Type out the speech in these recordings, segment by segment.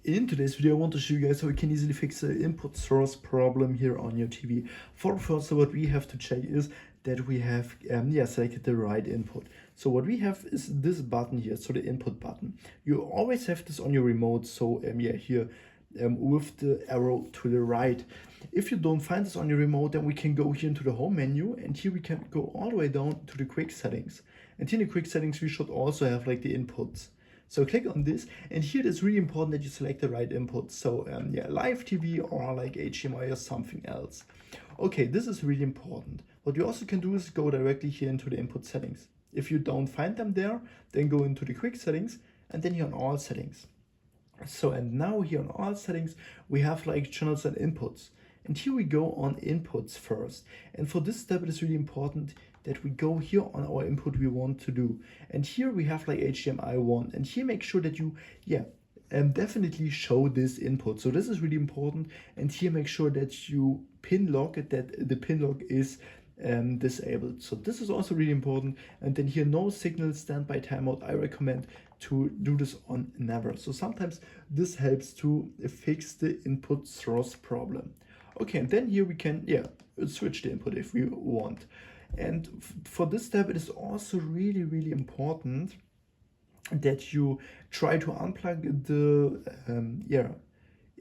In today's video, I want to show you guys how you can easily fix the input source problem here on your TV. For first, what we have to check is that we have selected the right input. So what we have is this button here, so the input button. You always have this on your remote, so here with the arrow to the right. If you don't find this on your remote, then we can go here into the home menu, and here we can go all the way down to the quick settings. And here in the quick settings, we should also have like the inputs. So click on this, and here it is really important that you select the right input. So live TV or like HDMI or something else. Okay, this is really important. What you also can do is go directly here into the input settings. If you don't find them there, then go into the quick settings and then here on all settings. So, and now here on all settings, we have like channels and inputs. And here we go on inputs first. And for this step, it is really important that we go here on our input we want to do. And here we have like HDMI 1. And here make sure that you, definitely show this input. So this is really important. And here make sure that you pin lock it, that the pin lock is disabled. So this is also really important. And then here, no signal standby timeout. I recommend to do this on never. So sometimes this helps to fix the input source problem. Okay, and then here we can switch the input if we want. And for this step, it is also really important that you try to unplug the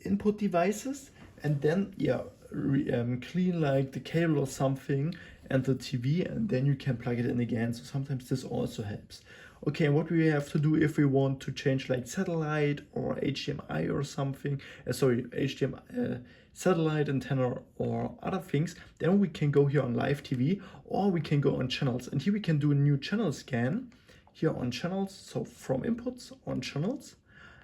input devices and then clean like the cable or something and the TV, and then you can plug it in again. So sometimes this also helps. Okay, and what we have to do if we want to change like satellite or HDMI or something, HDMI, satellite antenna or other things, then we can go here on live TV or we can go on channels. And here we can do a new channel scan here on channels. So from inputs on channels.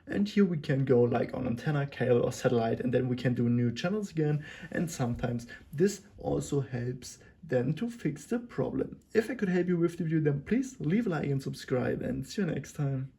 And here we can go like on antenna, cable or satellite, and then we can do new channels again. And sometimes this also helps then to fix the problem. If I could help you with the video, then please leave a like and subscribe, and see you next time.